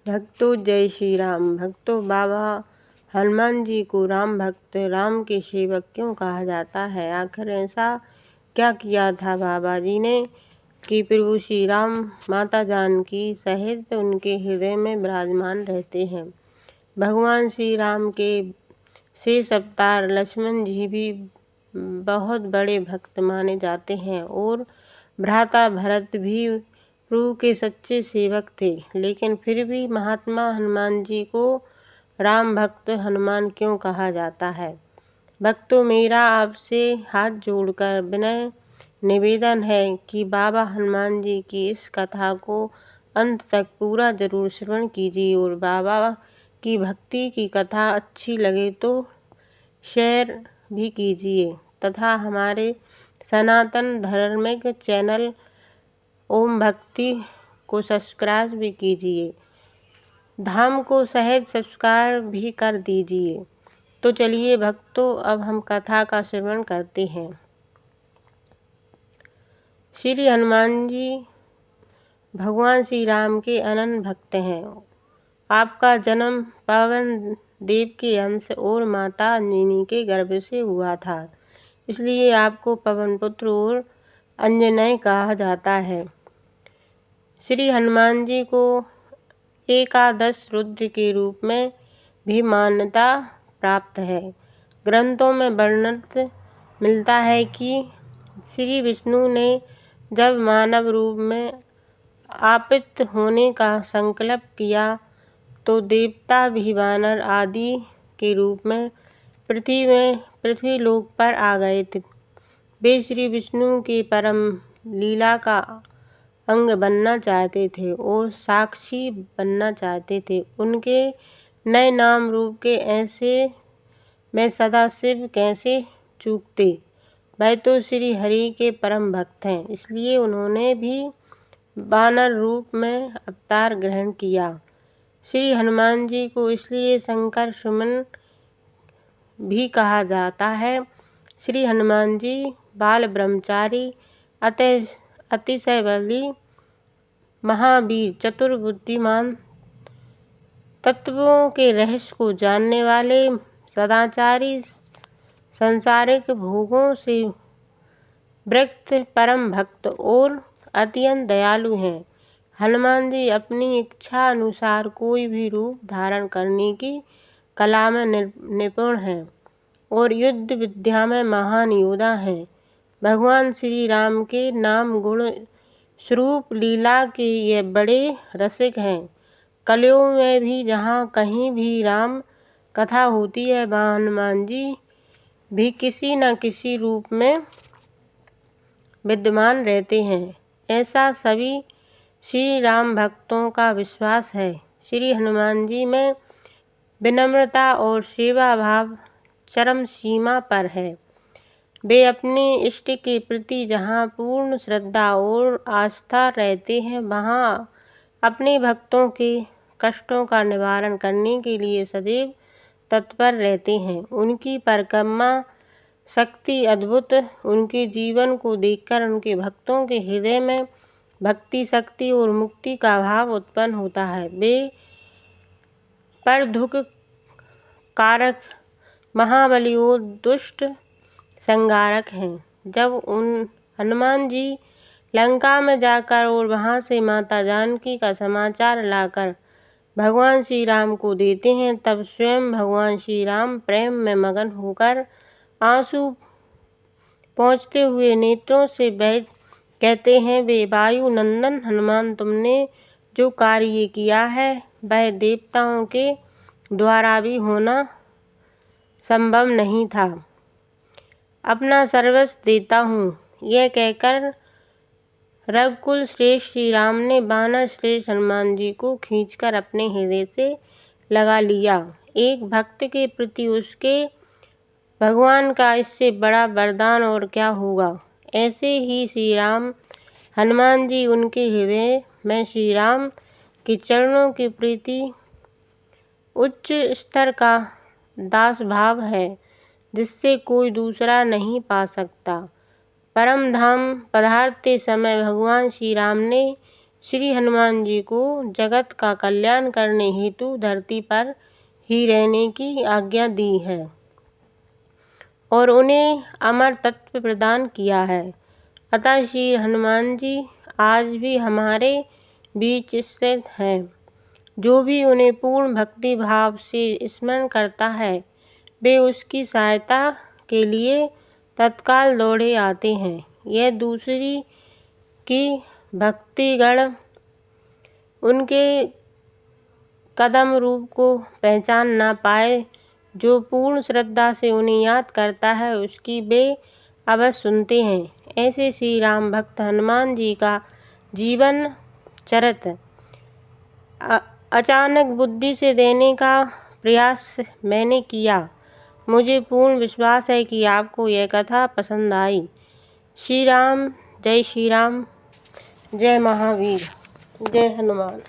भक्तों जय श्री राम। भक्तों, बाबा हनुमान जी को राम भक्त, राम के सेवक क्यों कहा जाता है? आखिर ऐसा क्या किया था बाबा जी ने कि प्रभु श्री राम माता जानकी सहित उनके हृदय में विराजमान रहते हैं। भगवान श्री राम के शेष अवतार लक्ष्मण जी भी बहुत बड़े भक्त माने जाते हैं और भ्राता भरत भी प्रभु के सच्चे सेवक थे। लेकिन फिर भी महात्मा हनुमान जी को राम भक्त हनुमान क्यों कहा जाता है? भक्तों, मेरा आपसे हाथ जोड़कर विनय निवेदन है कि बाबा हनुमान जी की इस कथा को अंत तक पूरा जरूर श्रवण कीजिए और बाबा की भक्ति की कथा अच्छी लगे तो शेयर भी कीजिए तथा हमारे सनातन धार्मिक चैनल ओम भक्ति को सब्सक्राइब भी कीजिए। धाम को सहित सब्सक्राइब भी कर दीजिए। तो चलिए भक्तों, अब हम कथा का श्रवण करते हैं। श्री हनुमान जी भगवान श्री राम के अनन्य भक्त हैं। आपका जन्म पवन देव के अंश और माता अंजनी के गर्भ से हुआ था, इसलिए आपको पवन पुत्र और अंजनेय कहा जाता है। श्री हनुमान जी को एकादश रुद्र के रूप में भी मान्यता प्राप्त है। ग्रंथों में वर्णन मिलता है कि श्री विष्णु ने जब मानव रूप में आपतित होने का संकल्प किया तो देवता भी वानर आदि के रूप में पृथ्वी लोक पर आ गए थे। वे श्री विष्णु के परम लीला का अंग बनना चाहते थे और साक्षी बनना चाहते थे। उनके नए नाम रूप के ऐसे में सदाशिव कैसे चूकते? वह तो श्री हरि के परम भक्त हैं, इसलिए उन्होंने भी वानर रूप में अवतार ग्रहण किया। श्री हनुमान जी को इसलिए शंकर सुमन भी कहा जाता है। श्री हनुमान जी बाल ब्रह्मचारी, अतिशय बली, महावीर, चतुर, बुद्धिमान, तत्वों के रहस्य को जानने वाले, सदाचारी, सांसारिक भोगों से विरक्त, परम भक्त और अत्यंत दयालु हैं। हनुमान जी अपनी इच्छा अनुसार कोई भी रूप धारण करने की कला में निपुण हैं और युद्ध विद्या में महान योद्धा हैं। भगवान श्री राम के नाम गुण स्वरूप लीला के ये बड़े रसिक हैं। कलयुग में भी जहाँ कहीं भी राम कथा होती है वहाँ हनुमान जी भी किसी न किसी रूप में विद्यमान रहते हैं, ऐसा सभी श्री राम भक्तों का विश्वास है। श्री हनुमान जी में विनम्रता और सेवा भाव चरम सीमा पर है। वे अपने इष्ट के प्रति जहाँ पूर्ण श्रद्धा और आस्था रहते हैं, वहाँ अपने भक्तों के कष्टों का निवारण करने के लिए सदैव तत्पर रहते हैं। उनकी परिक्रमा शक्ति अद्भुत। उनके जीवन को देखकर उनके भक्तों के हृदय में भक्ति शक्ति और मुक्ति का भाव उत्पन्न होता है। वे पर दुख कारक, महाबली और दुष्ट संहारक हैं। जब हनुमान जी लंका में जाकर और वहां से माता जानकी का समाचार लाकर भगवान श्री राम को देते हैं, तब स्वयं भगवान श्री राम प्रेम में मगन होकर आंसू पहुँचते हुए नेत्रों से बह कहते हैं, वे वायु नंदन हनुमान, तुमने जो कार्य किया है वह देवताओं के द्वारा भी होना संभव नहीं था। अपना सर्वस्व देता हूँ, यह कहकर रघुकुल श्रेष्ठ श्री राम ने वानर श्रेष्ठ हनुमान जी को खींचकर अपने हृदय से लगा लिया। एक भक्त के प्रति उसके भगवान का इससे बड़ा वरदान और क्या होगा। ऐसे ही श्री राम हनुमान जी, उनके हृदय में श्री राम के चरणों के प्रति उच्च स्तर का दास भाव है, जिससे कोई दूसरा नहीं पा सकता। परम धाम पधारते समय भगवान श्री राम ने श्री हनुमान जी को जगत का कल्याण करने हेतु धरती पर ही रहने की आज्ञा दी है और उन्हें अमर तत्व प्रदान किया है। अतः श्री हनुमान जी आज भी हमारे बीच स्थित हैं। जो भी उन्हें पूर्ण भक्ति भाव से स्मरण करता है वे उसकी सहायता के लिए तत्काल दौड़े आते हैं। यह दूसरी की भक्तिगण उनके कदम रूप को पहचान ना पाए, जो पूर्ण श्रद्धा से उन्हें याद करता है उसकी वे अवश्य सुनते हैं। ऐसे श्री राम भक्त हनुमान जी का जीवन चरित्र अचानक बुद्धि से देने का प्रयास मैंने किया। मुझे पूर्ण विश्वास है कि आपको यह कथा पसंद आई। श्री राम, जय महावीर, जय हनुमान।